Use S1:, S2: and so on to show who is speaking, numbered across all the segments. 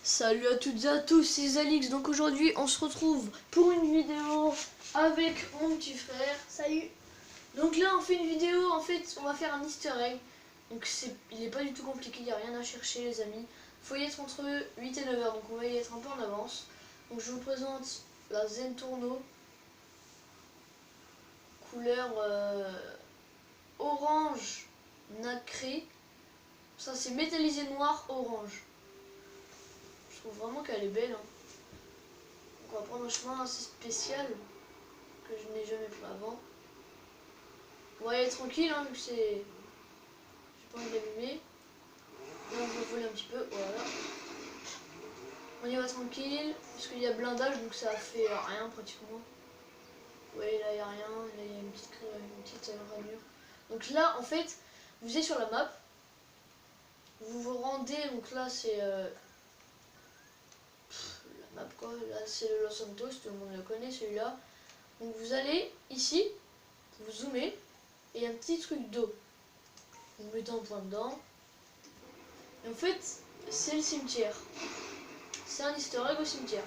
S1: Salut à toutes et à tous, c'est Alix. Donc aujourd'hui on se retrouve pour une vidéo avec mon petit frère.
S2: Salut.
S1: Donc là on fait une vidéo, en fait on va faire un easter egg. Donc il n'est pas du tout compliqué, il n'y a rien à chercher les amis. Il faut y être entre 8 et 9 heures, donc on va y être un peu en avance. Donc je vous présente la Zen Tourneau. Couleur orange nacré. Ça c'est métallisé noir orange. Je trouve vraiment qu'elle est belle. Hein. On va prendre un chemin assez spécial que je n'ai jamais fait avant. On va y aller tranquille, hein, vu que c'est... J'ai pas envie d'allumer. Là on va voler un petit peu, voilà. On y va tranquille, parce qu'il y a blindage, donc ça fait rien pratiquement. Ouais, là il n'y a rien, là il y a une petite ranure. Donc là, en fait, vous êtes sur la map. Vous vous rendez, donc là c'est... la map quoi, là c'est le Los Santos, tout le monde le connaît celui-là. Donc vous allez ici, vous zoomez, et il y a un petit truc d'eau. Vous mettez un point dedans. Et en fait, c'est le cimetière. C'est un easter egg au cimetière.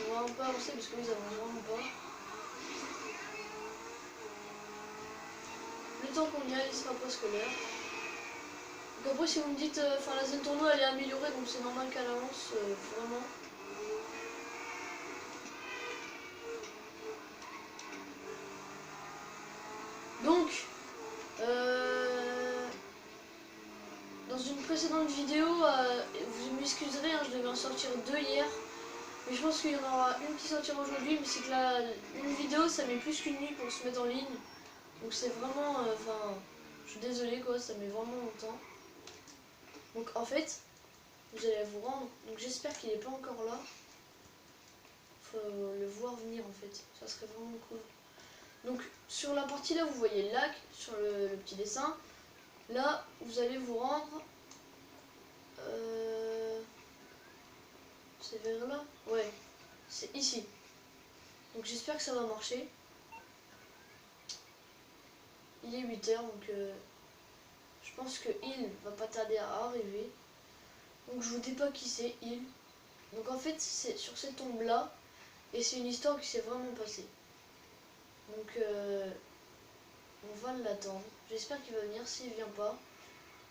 S1: On va un peu avancer parce que ils avancent vraiment pas. Le temps qu'on y aille, il sera presque l'heure. Donc après, si vous me dites, enfin la Zen Tourneau elle est améliorée, donc c'est normal qu'elle avance vraiment. Donc, dans une précédente vidéo, vous m'excuserez, hein, je devais en sortir 2 hier. Mais je pense qu'il y en aura une qui sortira aujourd'hui, mais c'est que une vidéo ça met plus qu'une nuit pour se mettre en ligne. Donc c'est vraiment, enfin, je suis désolée quoi, ça met vraiment longtemps. Donc en fait, vous allez vous rendre, donc j'espère qu'il n'est pas encore là. Faut le voir venir en fait, ça serait vraiment cool. Donc sur la partie là, vous voyez le lac, sur le petit dessin. Là, vous allez vous rendre... c'est vers là? Ouais, c'est ici. Donc j'espère que ça va marcher. Il est 8 h, donc je pense que il va pas tarder à arriver. Donc je vous dis pas qui c'est, il. Donc en fait c'est sur cette tombe là, et c'est une histoire qui s'est vraiment passée. Donc on va l'attendre. J'espère qu'il va venir. S'il vient pas,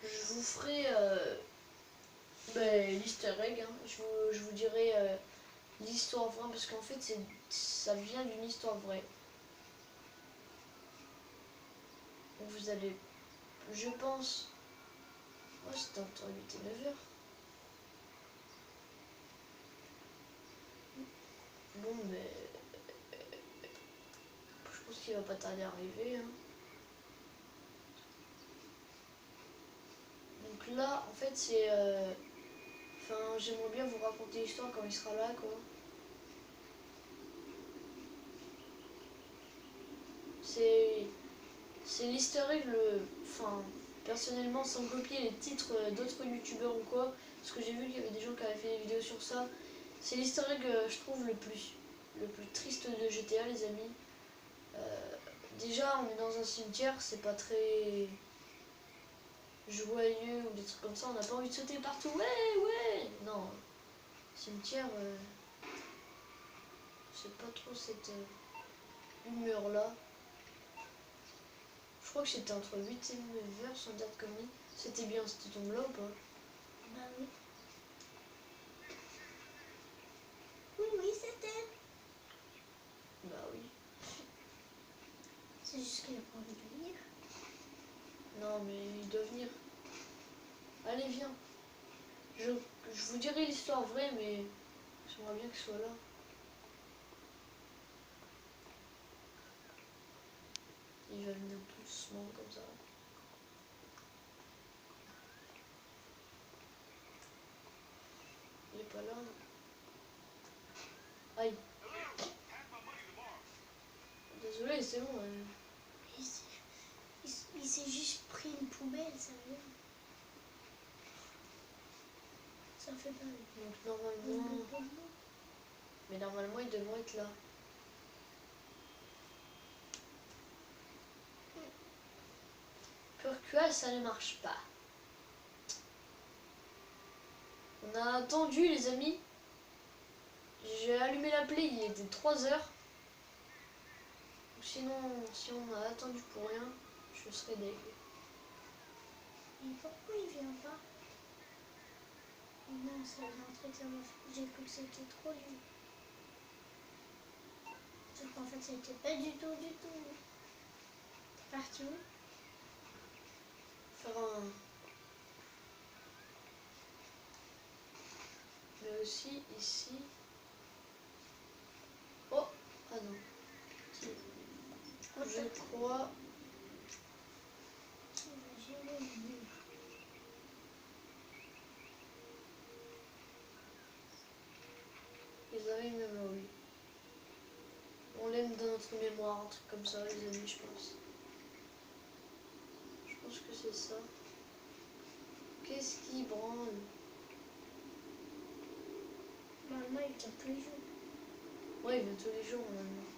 S1: je vous ferai l'easter egg. Hein. Je vous dirai l'histoire vraie, parce qu'en fait ça vient d'une histoire vraie. Donc vous allez, je pense, oh, c'était entre 8 et 9 heures. Bon, mais je pense qu'il va pas tarder à arriver. Hein. Donc là, en fait, c'est... Enfin, j'aimerais bien vous raconter l'histoire quand il sera là, quoi. C'est l'easter egg, enfin, personnellement, sans copier les titres d'autres youtubeurs ou quoi, parce que j'ai vu qu'il y avait des gens qui avaient fait des vidéos sur ça. C'est l'easter egg, je trouve, le plus triste de GTA, les amis. Déjà, on est dans un cimetière, c'est pas très joyeux ou des trucs comme ça, on n'a pas envie de sauter partout, ouais, non, cimetière, c'est pas trop cette humeur là. Je crois que c'était entre 8 et 9 heures sans date commune. C'était bien cette tombe là ou pas?
S2: Bah oui. Oui, c'était.
S1: Bah oui.
S2: C'est juste qu'il a pas envie de venir.
S1: Non mais il doit venir. Allez viens. Je vous dirai l'histoire vraie, mais j'aimerais bien qu'il soit là. Il va venir doucement comme ça. Il est pas là. Aïe. Désolé, c'est bon.
S2: Il s'est juste pris une poubelle, ça veut. Ça fait pas.
S1: Donc normalement... Mais normalement ils devront être là. Pourquoi ça ne marche pas? On a attendu les amis. J'ai allumé la play, il était 3 heures. Sinon, si on a attendu pour rien, je serais deg.
S2: Et pourquoi il vient pas? Non, ça vient très clairement. J'ai cru que c'était trop lui. Sauf qu'en fait, c'était pas du tout. T'es parti où?
S1: Faire un... Mais aussi ici... Oh! Ah non. Je crois... Ils avaient une mémoire. On l'aime dans notre mémoire, un truc comme ça, les amis, je pense. Je pense que c'est ça. Qu'est-ce qui branle?
S2: Normalement, il vient tous les jours.
S1: Ouais, il vient tous les jours, normalement.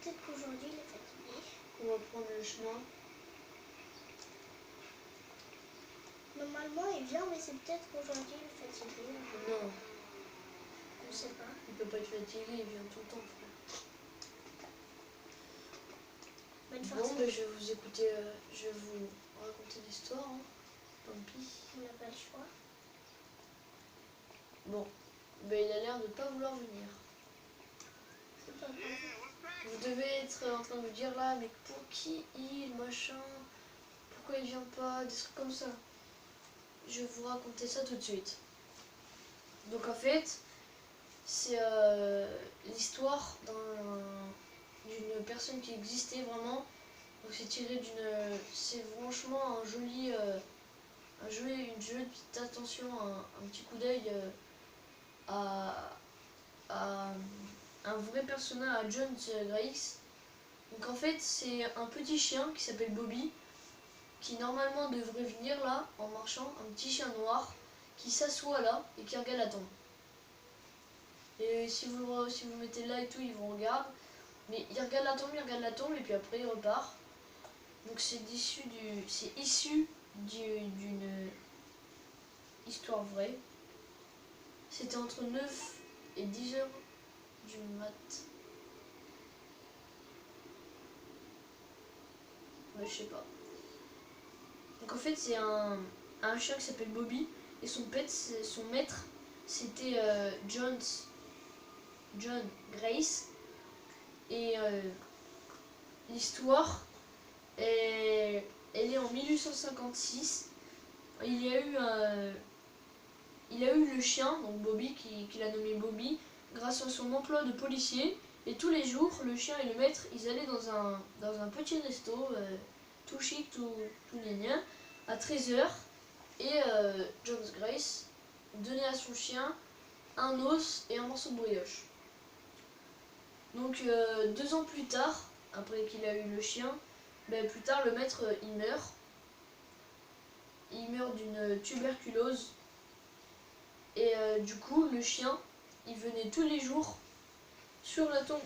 S2: Peut-être qu'aujourd'hui, il est fatigué.
S1: On va prendre le chemin.
S2: Normalement, il vient, mais c'est peut-être qu'aujourd'hui, il est fatigué.
S1: Non,
S2: On sait pas.
S1: il peut pas être fatigué, il vient tout le temps, frère.
S2: Bonne
S1: Bon,
S2: force.
S1: ben, je vais vous écouter, je vais vous raconter l'histoire, hein. Tant pis.
S2: On n'a pas le choix.
S1: Bon, ben, il a l'air de pas vouloir venir.
S2: C'est pas grave.
S1: Vous devez être en train de vous dire là, mais pour qui il, machin, pourquoi il vient pas, des trucs comme ça. Je vais vous raconter ça tout de suite. Donc en fait, c'est l'histoire d'une personne qui existait vraiment. Donc c'est tiré d'une, c'est franchement un joli, une jolie petite attention, un petit coup d'œil à un vrai personnage, à John Grace. Donc en fait c'est un petit chien qui s'appelle Bobby, qui normalement devrait venir là en marchant, un petit chien noir qui s'assoit là et qui regarde la tombe. Et si vous mettez là et tout, ils vous regardent, mais il regarde la tombe et puis après il repart. Donc c'est issu d'une histoire vraie. C'était entre 9 et 10 heures du mat. Ouais, je sais pas. Donc en fait c'est un chien qui s'appelle Bobby et son maître c'était John Grace. Et l'histoire elle est en 1856. Il a eu le chien, donc Bobby, qu'il a nommé Bobby, grâce à son emploi de policier. Et tous les jours, le chien et le maître, ils allaient dans un petit resto, tout chic, tout gna à 13 heures. Et John Grace donnait à son chien un os et un morceau de brioche. Donc 2 ans plus tard, après qu'il a eu le chien, ben, plus tard le maître il meurt. Il meurt d'une tuberculose. Et du coup le chien il venait tous les jours sur la tombe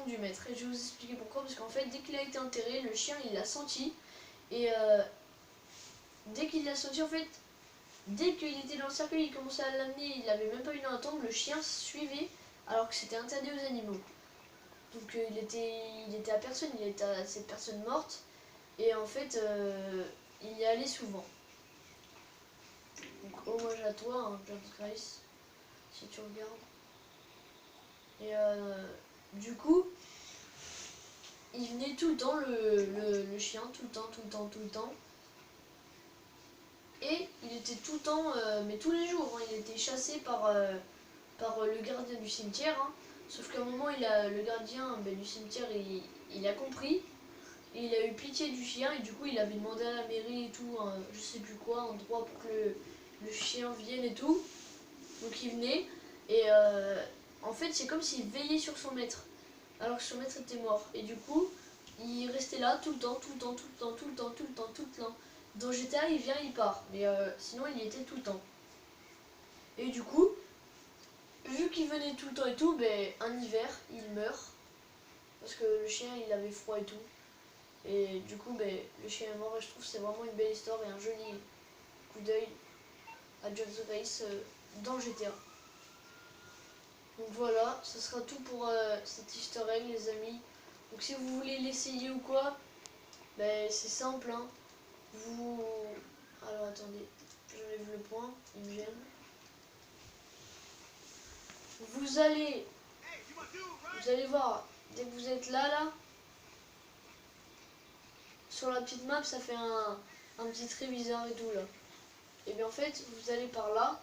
S1: du maître. Et je vais vous expliquer pourquoi. Parce qu'en fait dès qu'il a été enterré, le chien il l'a senti. Et dès qu'il l'a senti en fait, dès qu'il était dans le cercueil, il commençait à l'amener, il n'avait même pas eu dans la tombe, le chien suivait alors que c'était interdit aux animaux. Donc il était à personne, il était à cette personne morte. Et en fait, il y allait souvent. Donc hommage à toi, hein, John Grace, si tu regardes. Et du coup, il venait tout le temps, le chien, tout le temps. Et il était tout le temps, mais tous les jours, hein, il était chassé par le gardien du cimetière. Hein. Sauf qu'à un moment, le gardien du cimetière, il a compris. Et il a eu pitié du chien et du coup, il avait demandé à la mairie et tout, je sais plus quoi, un droit pour que le chien vienne et tout. Donc il venait et en fait, c'est comme s'il veillait sur son maître, alors que son maître était mort. Et du coup, il restait là tout le temps. Dans GTA, il vient, il part. Mais sinon, il y était tout le temps. Et du coup, vu qu'il venait tout le temps et tout, ben, un hiver, il meurt. Parce que le chien, il avait froid et tout. Et du coup, ben, le chien est mort et je trouve que c'est vraiment une belle histoire et un joli coup d'œil à Jack's Race dans GTA. Donc voilà, ce sera tout pour cet easter egg les amis. Donc si vous voulez l'essayer ou quoi, ben, c'est simple. Hein. Vous... Alors attendez, j'enlève le point, il me gêne. Vous allez voir, dès que vous êtes là, sur la petite map, ça fait un petit trait bizarre et tout là. Et bien en fait, vous allez par là,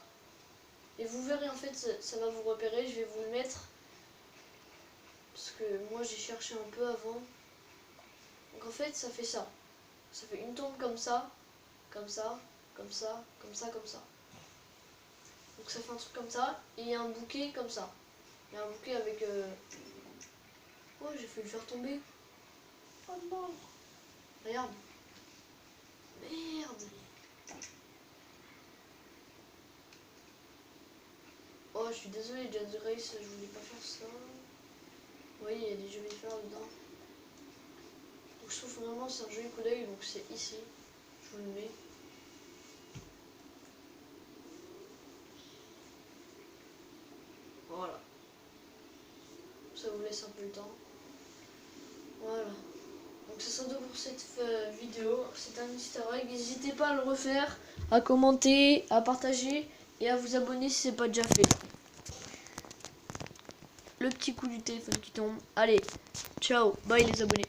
S1: et vous verrez en fait, ça va vous repérer, je vais vous le mettre. Parce que moi j'ai cherché un peu avant. Donc en fait, ça fait ça. Ça fait une tombe comme ça, comme ça, comme ça, comme ça, comme ça. Donc ça fait un truc comme ça, et un bouquet comme ça. Il y a un bouquet avec... Oh, j'ai fait le faire tomber.
S2: Oh non.
S1: Regarde. Merde. Oh, je suis désolée, Jack's Race, je voulais pas faire ça. Oui, il y a des jolies fleurs dedans. Donc je trouve vraiment c'est un joli coup d'œil, donc c'est ici. Je vous le mets. Voilà. Ça vous laisse un peu le temps. Voilà. Donc ça sera tout pour cette vidéo. C'est un easter egg. N'hésitez pas à le refaire, à commenter, à partager et à vous abonner si c'est pas déjà fait. Le petit coup du téléphone qui tombe. Allez, ciao, bye les abonnés.